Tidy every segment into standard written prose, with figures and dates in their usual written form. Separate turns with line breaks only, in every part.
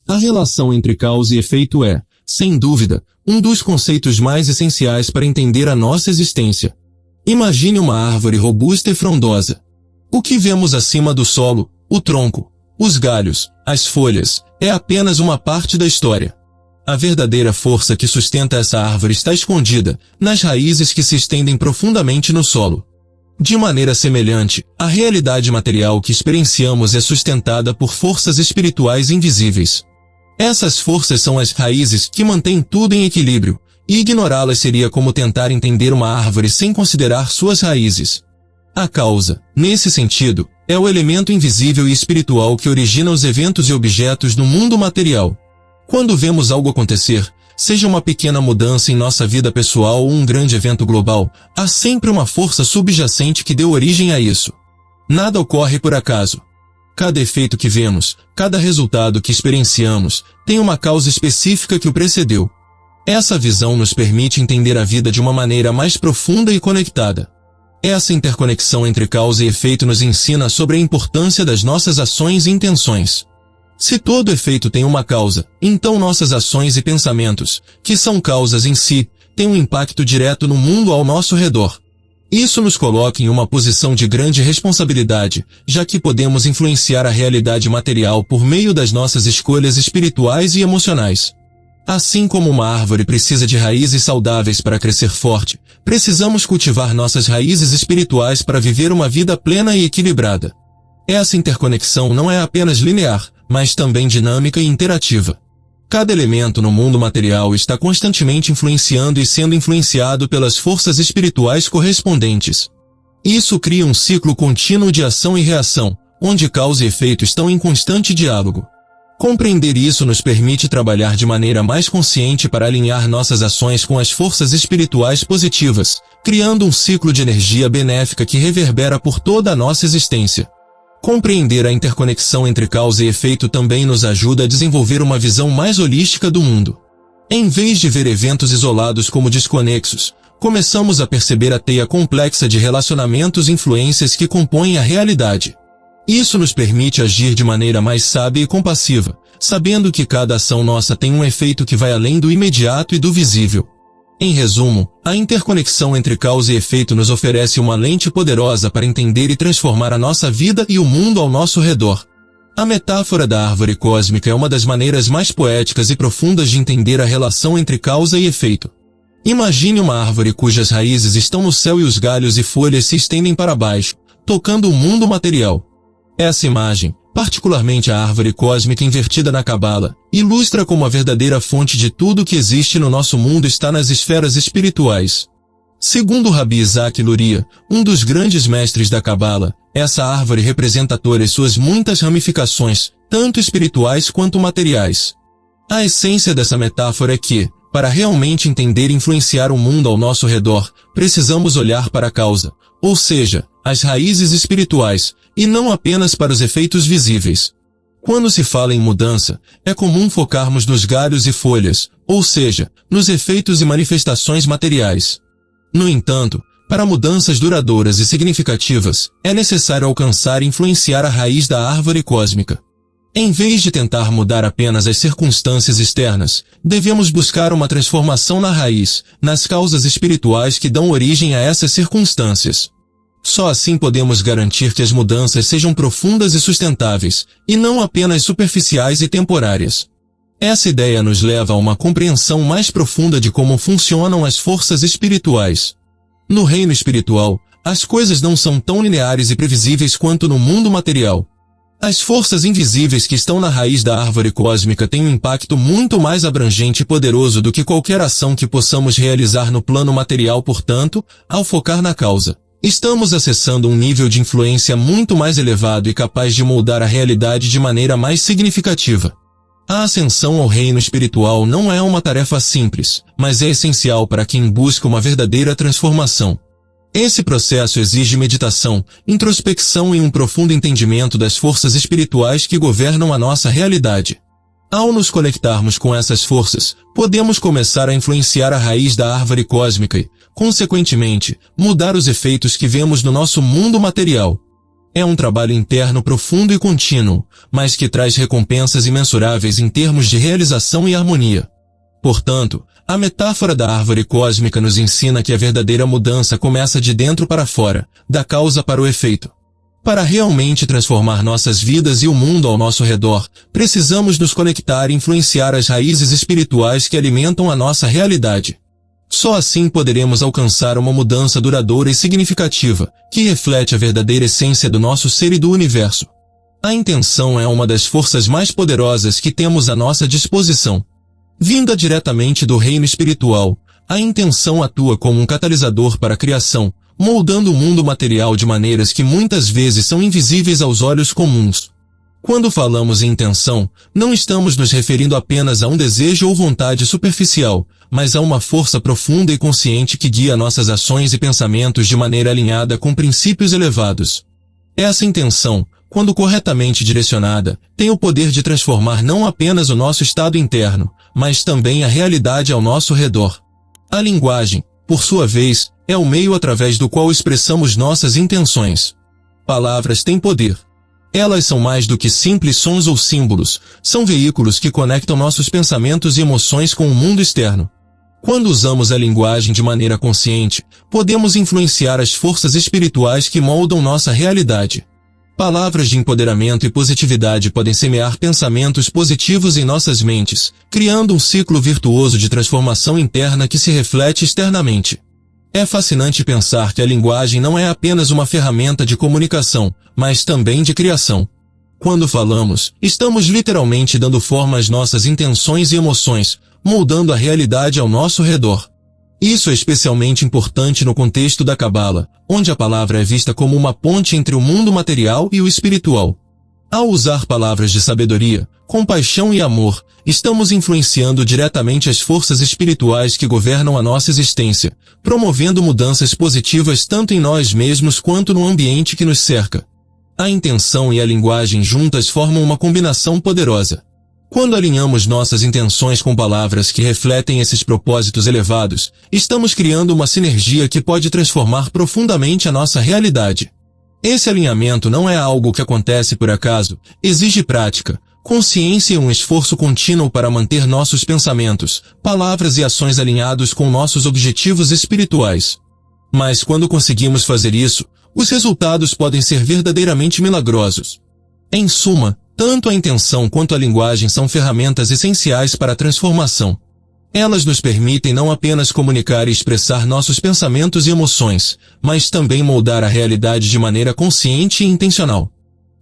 A relação entre causa e efeito é, sem dúvida, um dos conceitos mais essenciais para entender a nossa existência. Imagine uma árvore robusta e frondosa. O que vemos acima do solo, o tronco, os galhos, as folhas, é apenas uma parte da história. A verdadeira força que sustenta essa árvore está escondida nas raízes que se estendem profundamente no solo. De maneira semelhante, a realidade material que experienciamos é sustentada por forças espirituais invisíveis. Essas forças são as raízes que mantêm tudo em equilíbrio, e ignorá-las seria como tentar entender uma árvore sem considerar suas raízes. A causa, nesse sentido, é o elemento invisível e espiritual que origina os eventos e objetos do mundo material. Quando vemos algo acontecer, seja uma pequena mudança em nossa vida pessoal ou um grande evento global, há sempre uma força subjacente que deu origem a isso. Nada ocorre por acaso. Cada efeito que vemos, cada resultado que experienciamos, tem uma causa específica que o precedeu. Essa visão nos permite entender a vida de uma maneira mais profunda e conectada. Essa interconexão entre causa e efeito nos ensina sobre a importância das nossas ações e intenções. Se todo efeito tem uma causa, então nossas ações e pensamentos, que são causas em si, têm um impacto direto no mundo ao nosso redor. Isso nos coloca em uma posição de grande responsabilidade, já que podemos influenciar a realidade material por meio das nossas escolhas espirituais e emocionais. Assim como uma árvore precisa de raízes saudáveis para crescer forte, precisamos cultivar nossas raízes espirituais para viver uma vida plena e equilibrada. Essa interconexão não é apenas linear, mas também dinâmica e interativa. Cada elemento no mundo material está constantemente influenciando e sendo influenciado pelas forças espirituais correspondentes. Isso cria um ciclo contínuo de ação e reação, onde causa e efeito estão em constante diálogo. Compreender isso nos permite trabalhar de maneira mais consciente para alinhar nossas ações com as forças espirituais positivas, criando um ciclo de energia benéfica que reverbera por toda a nossa existência. Compreender a interconexão entre causa e efeito também nos ajuda a desenvolver uma visão mais holística do mundo. Em vez de ver eventos isolados como desconexos, começamos a perceber a teia complexa de relacionamentos e influências que compõem a realidade. Isso nos permite agir de maneira mais sábia e compassiva, sabendo que cada ação nossa tem um efeito que vai além do imediato e do visível. Em resumo, a interconexão entre causa e efeito nos oferece uma lente poderosa para entender e transformar a nossa vida e o mundo ao nosso redor. A metáfora da árvore cósmica é uma das maneiras mais poéticas e profundas de entender a relação entre causa e efeito. Imagine uma árvore cujas raízes estão no céu e os galhos e folhas se estendem para baixo, tocando o mundo material. Essa imagem, particularmente a árvore cósmica invertida na Cabala, ilustra como a verdadeira fonte de tudo que existe no nosso mundo está nas esferas espirituais. Segundo Rabi Isaac Luria, um dos grandes mestres da Cabala, essa árvore representa todas suas muitas ramificações, tanto espirituais quanto materiais. A essência dessa metáfora é que, para realmente entender e influenciar o mundo ao nosso redor, precisamos olhar para a causa, ou seja, as raízes espirituais, e não apenas para os efeitos visíveis. Quando se fala em mudança, é comum focarmos nos galhos e folhas, ou seja, nos efeitos e manifestações materiais. No entanto, para mudanças duradouras e significativas, é necessário alcançar e influenciar a raiz da árvore cósmica. Em vez de tentar mudar apenas as circunstâncias externas, devemos buscar uma transformação na raiz, nas causas espirituais que dão origem a essas circunstâncias. Só assim podemos garantir que as mudanças sejam profundas e sustentáveis, e não apenas superficiais e temporárias. Essa ideia nos leva a uma compreensão mais profunda de como funcionam as forças espirituais. No reino espiritual, as coisas não são tão lineares e previsíveis quanto no mundo material. As forças invisíveis que estão na raiz da árvore cósmica têm um impacto muito mais abrangente e poderoso do que qualquer ação que possamos realizar no plano material. Portanto, ao focar na causa, estamos acessando um nível de influência muito mais elevado e capaz de moldar a realidade de maneira mais significativa. A ascensão ao reino espiritual não é uma tarefa simples, mas é essencial para quem busca uma verdadeira transformação. Esse processo exige meditação, introspecção e um profundo entendimento das forças espirituais que governam a nossa realidade. Ao nos conectarmos com essas forças, podemos começar a influenciar a raiz da árvore cósmica e, consequentemente, mudar os efeitos que vemos no nosso mundo material. É um trabalho interno profundo e contínuo, mas que traz recompensas imensuráveis em termos de realização e harmonia. Portanto, a metáfora da árvore cósmica nos ensina que a verdadeira mudança começa de dentro para fora, da causa para o efeito. Para realmente transformar nossas vidas e o mundo ao nosso redor, precisamos nos conectar e influenciar as raízes espirituais que alimentam a nossa realidade. Só assim poderemos alcançar uma mudança duradoura e significativa, que reflete a verdadeira essência do nosso ser e do universo. A intenção é uma das forças mais poderosas que temos à nossa disposição. Vinda diretamente do reino espiritual, a intenção atua como um catalisador para a criação, moldando o mundo material de maneiras que muitas vezes são invisíveis aos olhos comuns. Quando falamos em intenção, não estamos nos referindo apenas a um desejo ou vontade superficial, mas a uma força profunda e consciente que guia nossas ações e pensamentos de maneira alinhada com princípios elevados. Essa intenção, quando corretamente direcionada, tem o poder de transformar não apenas o nosso estado interno, mas também a realidade ao nosso redor. A linguagem, por sua vez, é o meio através do qual expressamos nossas intenções. Palavras têm poder. Elas são mais do que simples sons ou símbolos, são veículos que conectam nossos pensamentos e emoções com o mundo externo. Quando usamos a linguagem de maneira consciente, podemos influenciar as forças espirituais que moldam nossa realidade. Palavras de empoderamento e positividade podem semear pensamentos positivos em nossas mentes, criando um ciclo virtuoso de transformação interna que se reflete externamente. É fascinante pensar que a linguagem não é apenas uma ferramenta de comunicação, mas também de criação. Quando falamos, estamos literalmente dando forma às nossas intenções e emoções, moldando a realidade ao nosso redor. Isso é especialmente importante no contexto da Cabala, onde a palavra é vista como uma ponte entre o mundo material e o espiritual. Ao usar palavras de sabedoria, compaixão e amor, estamos influenciando diretamente as forças espirituais que governam a nossa existência, promovendo mudanças positivas tanto em nós mesmos quanto no ambiente que nos cerca. A intenção e a linguagem juntas formam uma combinação poderosa. Quando alinhamos nossas intenções com palavras que refletem esses propósitos elevados, estamos criando uma sinergia que pode transformar profundamente a nossa realidade. Esse alinhamento não é algo que acontece por acaso, exige prática, consciência e um esforço contínuo para manter nossos pensamentos, palavras e ações alinhados com nossos objetivos espirituais. Mas quando conseguimos fazer isso, os resultados podem ser verdadeiramente milagrosos. Em suma, tanto a intenção quanto a linguagem são ferramentas essenciais para a transformação. Elas nos permitem não apenas comunicar e expressar nossos pensamentos e emoções, mas também moldar a realidade de maneira consciente e intencional.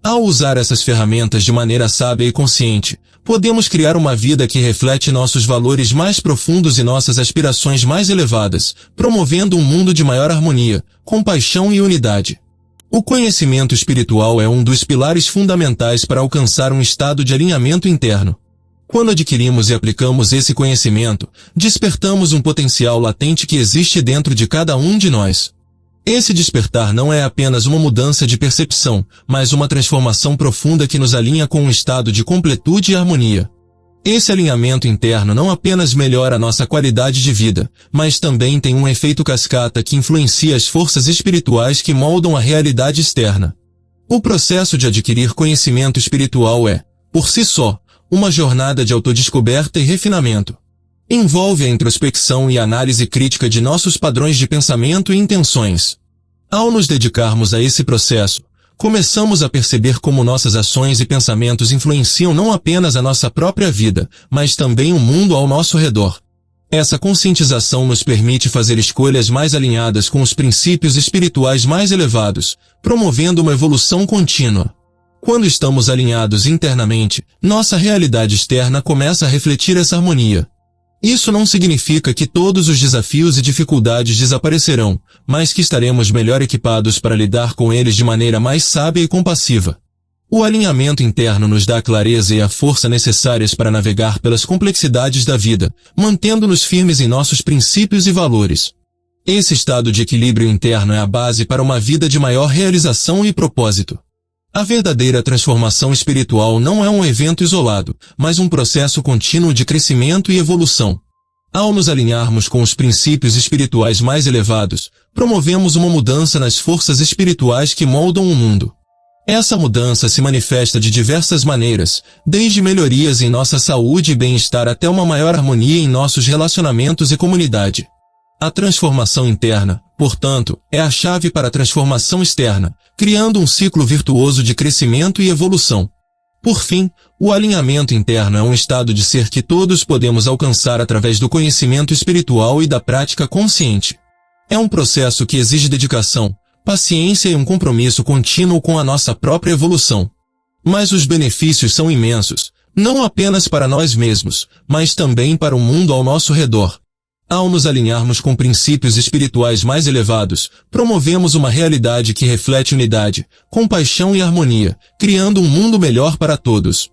Ao usar essas ferramentas de maneira sábia e consciente, podemos criar uma vida que reflete nossos valores mais profundos e nossas aspirações mais elevadas, promovendo um mundo de maior harmonia, compaixão e unidade. O conhecimento espiritual é um dos pilares fundamentais para alcançar um estado de alinhamento interno. Quando adquirimos e aplicamos esse conhecimento, despertamos um potencial latente que existe dentro de cada um de nós. Esse despertar não é apenas uma mudança de percepção, mas uma transformação profunda que nos alinha com um estado de completude e harmonia. Esse alinhamento interno não apenas melhora nossa qualidade de vida, mas também tem um efeito cascata que influencia as forças espirituais que moldam a realidade externa. O processo de adquirir conhecimento espiritual é, por si só, uma jornada de autodescoberta e refinamento. Envolve a introspecção e a análise crítica de nossos padrões de pensamento e intenções. Ao nos dedicarmos a esse processo, começamos a perceber como nossas ações e pensamentos influenciam não apenas a nossa própria vida, mas também o mundo ao nosso redor. Essa conscientização nos permite fazer escolhas mais alinhadas com os princípios espirituais mais elevados, promovendo uma evolução contínua. Quando estamos alinhados internamente, nossa realidade externa começa a refletir essa harmonia. Isso não significa que todos os desafios e dificuldades desaparecerão, mas que estaremos melhor equipados para lidar com eles de maneira mais sábia e compassiva. O alinhamento interno nos dá a clareza e a força necessárias para navegar pelas complexidades da vida, mantendo-nos firmes em nossos princípios e valores. Esse estado de equilíbrio interno é a base para uma vida de maior realização e propósito. A verdadeira transformação espiritual não é um evento isolado, mas um processo contínuo de crescimento e evolução. Ao nos alinharmos com os princípios espirituais mais elevados, promovemos uma mudança nas forças espirituais que moldam o mundo. Essa mudança se manifesta de diversas maneiras, desde melhorias em nossa saúde e bem-estar até uma maior harmonia em nossos relacionamentos e comunidade. A transformação interna, portanto, é a chave para a transformação externa, criando um ciclo virtuoso de crescimento e evolução. Por fim, o alinhamento interno é um estado de ser que todos podemos alcançar através do conhecimento espiritual e da prática consciente. É um processo que exige dedicação, paciência e um compromisso contínuo com a nossa própria evolução. Mas os benefícios são imensos, não apenas para nós mesmos, mas também para o mundo ao nosso redor. Ao nos alinharmos com princípios espirituais mais elevados, promovemos uma realidade que reflete unidade, compaixão e harmonia, criando um mundo melhor para todos.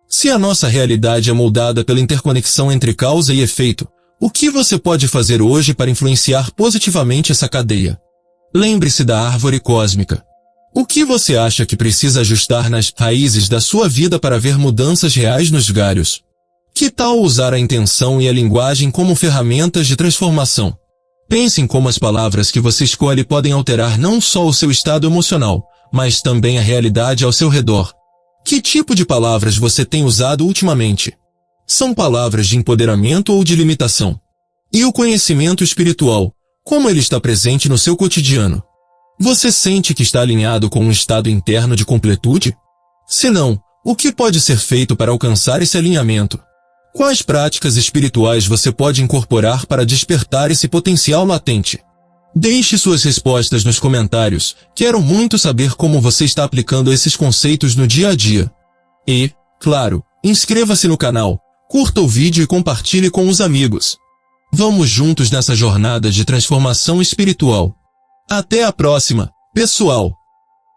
Se a nossa realidade é moldada pela interconexão entre causa e efeito, o que você pode fazer hoje para influenciar positivamente essa cadeia? Lembre-se da árvore cósmica. O que você acha que precisa ajustar nas raízes da sua vida para ver mudanças reais nos galhos? Que tal usar a intenção e a linguagem como ferramentas de transformação? Pense em como as palavras que você escolhe podem alterar não só o seu estado emocional, mas também a realidade ao seu redor. Que tipo de palavras você tem usado ultimamente? São palavras de empoderamento ou de limitação? E o conhecimento espiritual, como ele está presente no seu cotidiano? Você sente que está alinhado com um estado interno de completude? Se não, o que pode ser feito para alcançar esse alinhamento? Quais práticas espirituais você pode incorporar para despertar esse potencial latente? Deixe suas respostas nos comentários. Quero muito saber como você está aplicando esses conceitos no dia a dia. E, claro, inscreva-se no canal, curta o vídeo e compartilhe com os amigos. Vamos juntos nessa jornada de transformação espiritual. Até a próxima, pessoal!